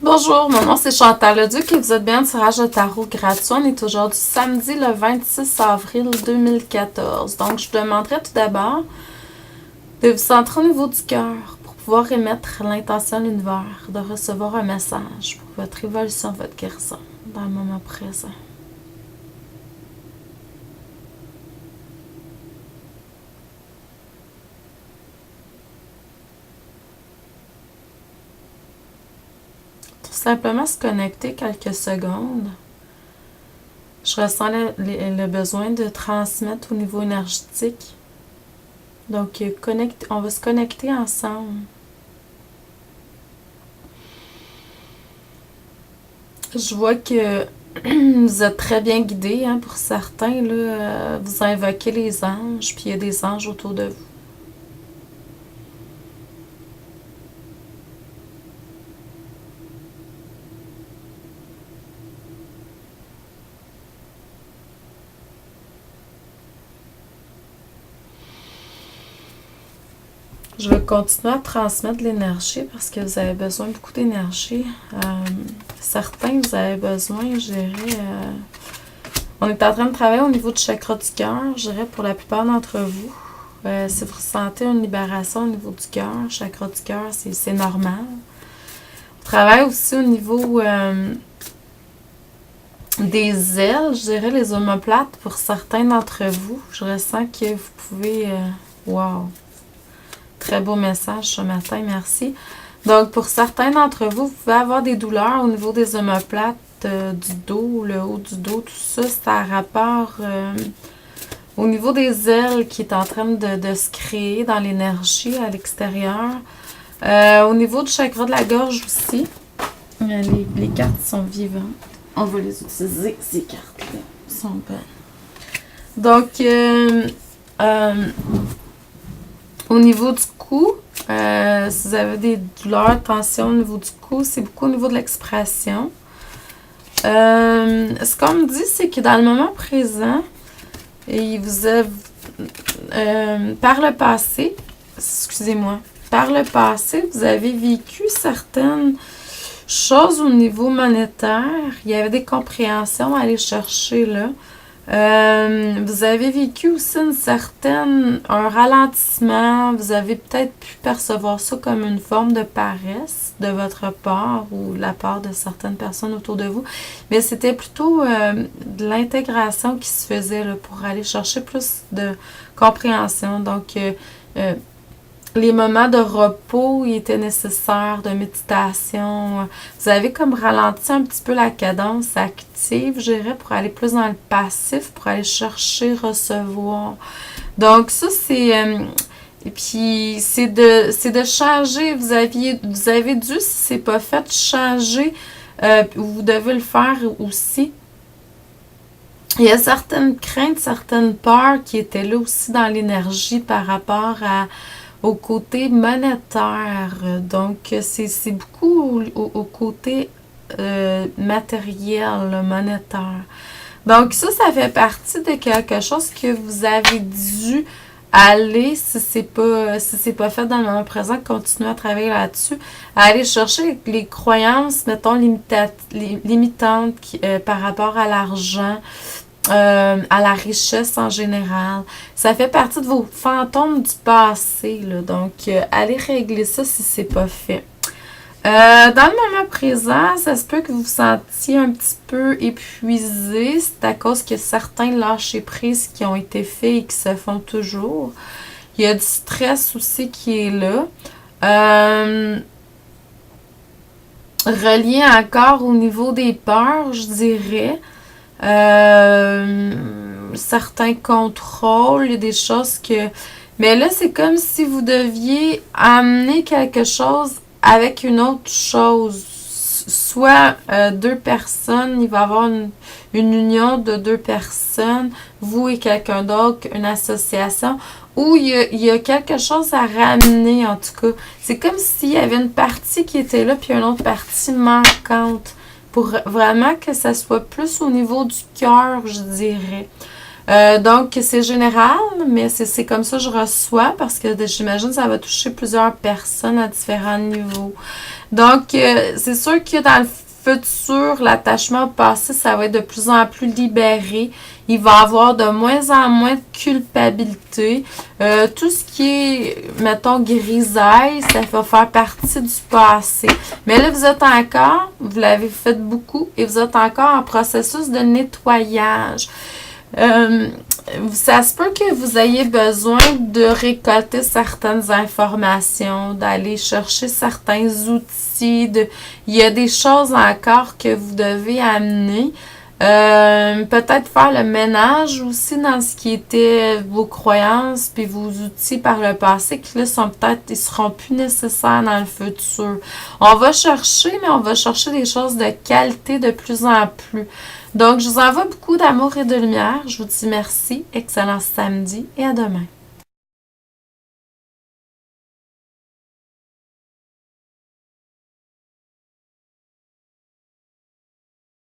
Bonjour, mon nom c'est Chantal Leduc et vous êtes bien un tirage de tarot gratuit. On est aujourd'hui samedi le 26 avril 2014. Donc, je vous demanderai tout d'abord de vous centrer au niveau du cœur pour pouvoir émettre l'intention de l'univers de recevoir un message pour votre évolution, votre guérison dans le moment présent. Simplement se connecter quelques secondes. Je ressens le besoin de transmettre au niveau énergétique. Donc, on va se connecter ensemble. Je vois que vous êtes très bien guidés, hein, pour certains. Là, vous invoquez les anges, puis il y a des anges autour de vous. Je vais continuer à transmettre de l'énergie parce que vous avez besoin de beaucoup d'énergie. Certains, vous avez besoin, je dirais... on est en train de travailler au niveau du chakra du cœur, je dirais, pour la plupart d'entre vous. Si vous ressentez une libération au niveau du cœur, chakra du cœur, c'est normal. On travaille aussi au niveau des ailes, je dirais, les omoplates pour certains d'entre vous. Je ressens que vous pouvez... wow! Très beau message ce matin, merci. Donc, pour certains d'entre vous, vous pouvez avoir des douleurs au niveau des omoplates, du dos, le haut du dos, tout ça. C'est à rapport au niveau des ailes qui est en train de se créer dans l'énergie à l'extérieur. Au niveau du chakra de la gorge aussi, les cartes sont vivantes. On va les utiliser, ces cartes-là. Elles sont bonnes. Donc, au niveau du cou, si vous avez des douleurs, tensions au niveau du cou, c'est beaucoup au niveau de l'expression. Ce qu'on me dit, c'est que dans le moment présent, par le passé, par le passé, vous avez vécu certaines choses au niveau monétaire. Il y avait des compréhensions à aller chercher là. Vous avez vécu aussi un ralentissement. Vous avez peut-être pu percevoir ça comme une forme de paresse de votre part ou de la part de certaines personnes autour de vous. Mais c'était plutôt de l'intégration qui se faisait là, pour aller chercher plus de compréhension. Donc, les moments de repos étaient nécessaires, de méditation. Vous avez comme ralenti un petit peu la cadence active, je dirais, pour aller plus dans le passif, pour aller chercher, recevoir. Donc ça, c'est... et puis, c'est de changer. Vous avez dû, si c'est pas fait, changer. Vous devez le faire aussi. Il y a certaines craintes, certaines peurs qui étaient là aussi dans l'énergie par rapport au côté monétaire. Donc, c'est beaucoup au côté matériel, monétaire. Donc, ça fait partie de quelque chose que vous avez dû aller, si c'est pas fait dans le moment présent, continuer à travailler là-dessus, à aller chercher les croyances, mettons, limitantes par rapport à l'argent, à la richesse en général. Ça fait partie de vos fantômes du passé, là. Donc, allez régler ça si c'est pas fait. Dans le moment présent, ça se peut que vous vous sentiez un petit peu épuisé. C'est à cause que certains lâcher-prise qui ont été faits et qui se font toujours. Il y a du stress aussi qui est là. Relié encore au niveau des peurs, je dirais. Certains contrôles, il y a des choses que... Mais là, c'est comme si vous deviez amener quelque chose avec une autre chose. Soit deux personnes, il va y avoir une union de deux personnes, vous et quelqu'un d'autre, une association, où il y a quelque chose à ramener, en tout cas. C'est comme s'il y avait une partie qui était là, puis une autre partie manquante. Pour vraiment que ça soit plus au niveau du cœur, je dirais. Donc, c'est général, mais c'est comme ça que je reçois parce que j'imagine que ça va toucher plusieurs personnes à différents niveaux. Donc, c'est sûr que dans le futur, l'attachement au passé, ça va être de plus en plus libéré. Il va y avoir de moins en moins de culpabilité. Tout ce qui est, mettons, grisaille, ça va faire partie du passé. Mais là, vous êtes encore, vous l'avez fait beaucoup, et vous êtes encore en processus de nettoyage. Ça se peut que vous ayez besoin de récolter certaines informations, d'aller chercher certains outils. Il y a des choses encore que vous devez amener. Peut-être faire le ménage aussi dans ce qui était vos croyances puis vos outils par le passé qui là ils seront plus nécessaires dans le futur. On va chercher, mais on va chercher des choses de qualité de plus en plus. Donc, je vous envoie beaucoup d'amour et de lumière. Je vous dis merci, excellent samedi et à demain.